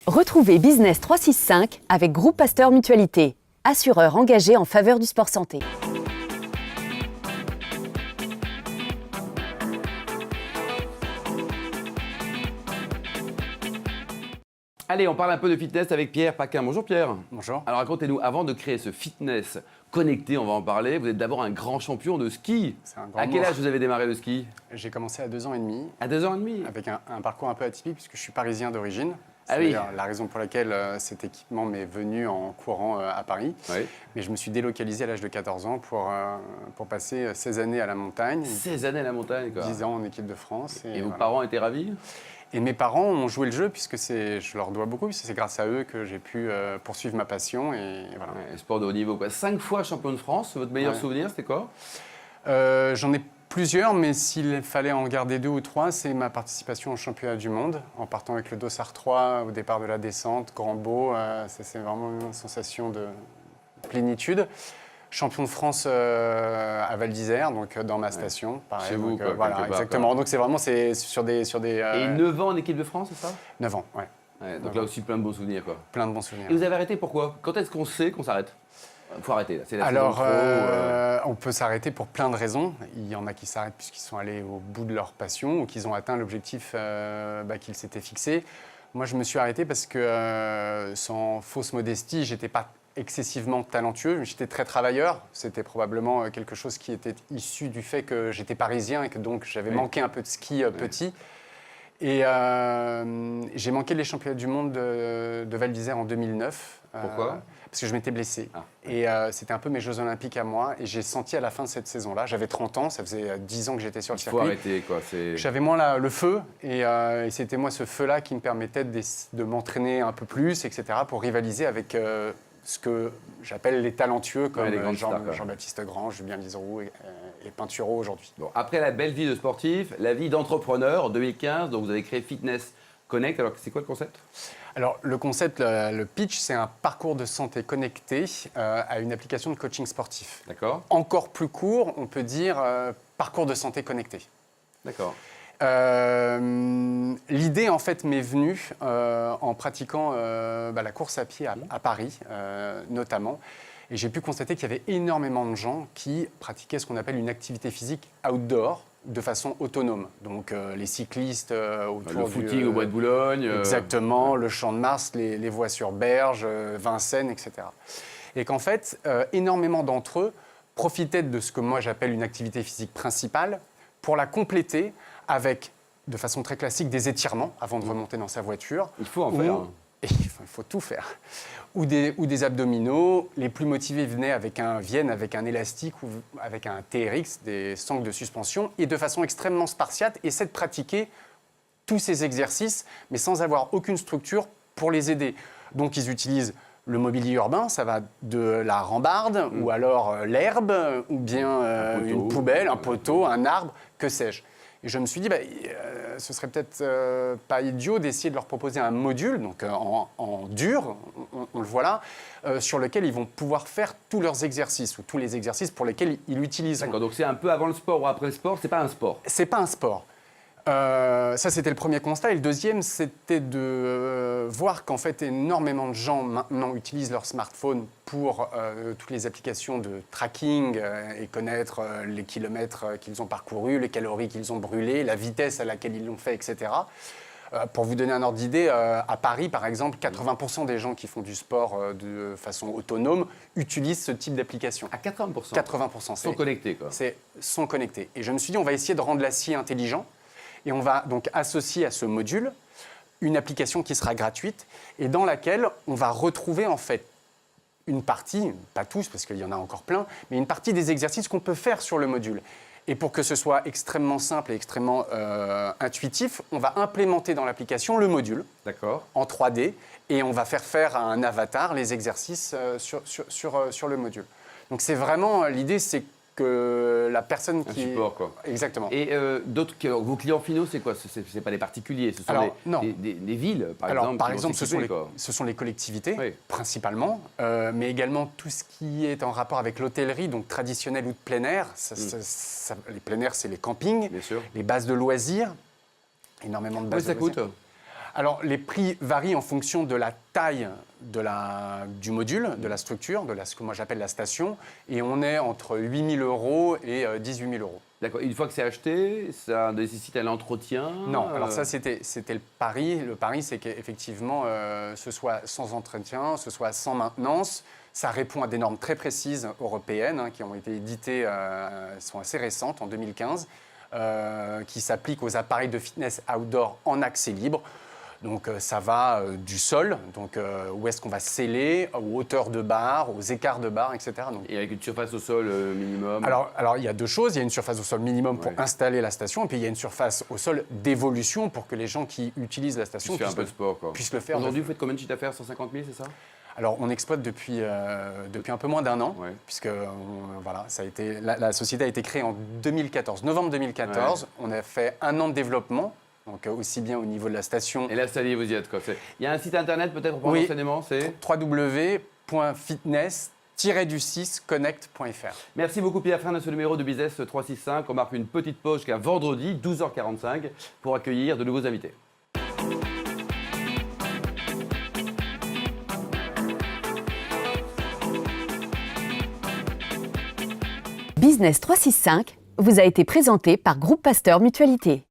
Retrouvez Business 365 avec Groupe Pasteur Mutualité, assureur engagé en faveur du sport santé. Allez, on parle un peu de fitness avec Pierre Paquin. Bonjour Pierre. Bonjour. Alors racontez-nous, avant de créer ce fitness connecté, on va en parler, vous êtes d'abord un grand champion de ski. C'est un grand À quel mot. âge vous avez démarré le ski? J'ai commencé à 2 ans et demi, À 2 ans et demi. avec un parcours un peu atypique, puisque je suis parisien d'origine. Ah C'est oui. d'ailleurs la raison pour laquelle cet équipement m'est venu en courant à Paris. Oui. Mais je me suis délocalisé à l'âge de 14 ans pour passer 16 années à la montagne, 16 années à la montagne, quoi. 10 ans en équipe de France. Et vos voilà. parents étaient ravis? Et mes parents ont joué le jeu, puisque je leur dois beaucoup, puisque c'est grâce à eux que j'ai pu poursuivre ma passion. Et voilà. Ouais, sport de haut niveau, quoi. 5 fois champion de France, votre meilleur Ouais. souvenir, c'était quoi? J'en ai plusieurs, mais s'il fallait en garder 2 ou 3, c'est ma participation au championnat du monde, en partant avec le Dossard 3 au départ de la descente, Grand Beau. C'est vraiment une sensation de plénitude. Champion de France à Val d'Isère, donc dans ma station, pareil. Chez vous, donc, quoi, voilà, quelque part, exactement. quoi. Donc c'est vraiment sur des Et 9 ans en équipe de France, c'est ça? 9 ans, ouais. Ouais, donc Ouais. là aussi plein de bons souvenirs, quoi. Plein de bons souvenirs. Et vous avez arrêté pourquoi? Quand est-ce qu'on sait qu'on s'arrête? Faut arrêter, là. C'est la Alors, saison pro, on peut s'arrêter pour plein de raisons. Il y en a qui s'arrêtent puisqu'ils sont allés au bout de leur passion ou qu'ils ont atteint l'objectif qu'ils s'étaient fixé. Moi, je me suis arrêté parce que, sans fausse modestie, j'étais pas excessivement talentueux. J'étais très travailleur. C'était probablement quelque chose qui était issu du fait que j'étais parisien et que donc j'avais Oui. manqué un peu de ski petit. Et j'ai manqué les championnats du monde de Val d'Isère en 2009. Pourquoi? Parce que je m'étais blessé. Ah. Et c'était un peu mes Jeux Olympiques à moi. Et j'ai senti à la fin de cette saison-là, j'avais 30 ans, ça faisait 10 ans que j'étais sur le Il faut circuit. arrêter, quoi. J'avais moins le feu. Et c'était moi ce feu-là qui me permettait de m'entraîner un peu plus, etc., pour rivaliser avec ce que j'appelle les talentueux, comme Ouais, les grandes stars, quoi. Jean-Baptiste Grand, Julien Lizeroux et Pinturo aujourd'hui. Bon, après la belle vie de sportif, la vie d'entrepreneur en 2015, donc vous avez créé Fitness Connect. Alors, c'est quoi le concept? Alors, le concept, le pitch, c'est un parcours de santé connecté à une application de coaching sportif. D'accord, Encore plus court, on peut dire parcours de santé connecté. d'accord. L'idée, en fait, m'est venue en pratiquant la course à pied à Paris, notamment. Et j'ai pu constater qu'il y avait énormément de gens qui pratiquaient ce qu'on appelle une activité physique outdoor, de façon autonome. Donc les cyclistes autour Le footing au Bois de Boulogne. Exactement, le Champ de Mars, les voies sur berge, Vincennes, etc. Et qu'en fait, énormément d'entre eux profitaient de ce que moi j'appelle une activité physique principale pour la compléter avec, de façon très classique, des étirements avant de remonter dans sa voiture. Il faut en faire. Hein. Et il faut tout faire. Ou des abdominaux. Les plus motivés viennent avec un élastique ou avec un TRX, des sangles de suspension, et de façon extrêmement spartiate, essaient de pratiquer tous ces exercices, mais sans avoir aucune structure pour les aider. Donc ils utilisent le mobilier urbain, ça va de la rambarde, ou alors l'herbe, ou bien poteau. une poubelle, un poteau, un arbre, que sais-je. Et je me suis dit, ce serait peut-être pas idiot d'essayer de leur proposer un module, donc en dur, on le voit là, sur lequel ils vont pouvoir faire tous leurs exercices, ou tous les exercices pour lesquels ils l'utilisent. D'accord, donc c'est un peu avant le sport ou après le sport, c'est pas un sport. C'est pas un sport. Ça, c'était le premier constat. Et le deuxième, c'était de voir qu'en fait, énormément de gens maintenant utilisent leur smartphone pour toutes les applications de tracking et connaître les kilomètres qu'ils ont parcourus, les calories qu'ils ont brûlées, la vitesse à laquelle ils l'ont fait, etc. Pour vous donner un ordre d'idée, à Paris, par exemple, 80% des gens qui font du sport de façon autonome utilisent ce type d'application. À 80%. 80%. Sont connectés, quoi. Sont connectés. Et je me suis dit, on va essayer de rendre l'acier intelligent. Et on va donc associer à ce module une application qui sera gratuite et dans laquelle on va retrouver en fait une partie, pas tous parce qu'il y en a encore plein, mais une partie des exercices qu'on peut faire sur le module. Et pour que ce soit extrêmement simple et extrêmement intuitif, on va implémenter dans l'application le module en 3D et on va faire à un avatar les exercices sur le module. Donc c'est vraiment, l'idée c'est que la personne qui... Un support, quoi. Exactement. Et vos clients finaux, c'est quoi? C'est pas des particuliers, ce sont des villes, par exemple. Par exemple, ce sont les collectivités, oui, principalement, mais également tout ce qui est en rapport avec l'hôtellerie, donc traditionnelle ou de plein air. Les plein air, c'est les campings, les bases de loisirs, énormément de bases de loisirs. Ça coûte? Alors, les prix varient en fonction de la taille du module, de la structure, ce que moi j'appelle la station, et on est entre 8 000 € et 18 000 €. D'accord. Une fois que c'est acheté, ça nécessite un entretien? Non, alors ça c'était le pari. Le pari, c'est qu'effectivement, ce soit sans entretien, ce soit sans maintenance. Ça répond à des normes très précises européennes qui ont été éditées, sont assez récentes, en 2015, qui s'appliquent aux appareils de fitness outdoor en accès libre. Donc ça va du sol, donc où est-ce qu'on va sceller, aux hauteurs de barre, aux écarts de barre, etc. Donc, Et avec une surface au sol minimum? alors, il y a deux choses. Il y a une surface au sol minimum pour Ouais. installer la station, et puis il y a une surface au sol d'évolution pour que les gens qui utilisent la station Tu fais un peu de sport, quoi. puissent le faire. Aujourd'hui, vous faites combien de chiffre d'affaires? 150 000, c'est ça? Alors, on exploite depuis un peu moins d'un an, Ouais. puisque voilà, la société a été créée en 2014, novembre 2014. Ouais. On a fait un an de développement, donc aussi bien au niveau de la station. Et là, ça y est, vous y êtes, quoi. Il y a un site internet peut-être pour prendre Oui. l'enseignement, c'est? www.fitness-connect.fr. Merci beaucoup Pierre, fin de ce numéro de Business 365. On marque une petite pause jusqu'à vendredi, 12h45, pour accueillir de nouveaux invités. Business 365 vous a été présenté par Groupe Pasteur Mutualité.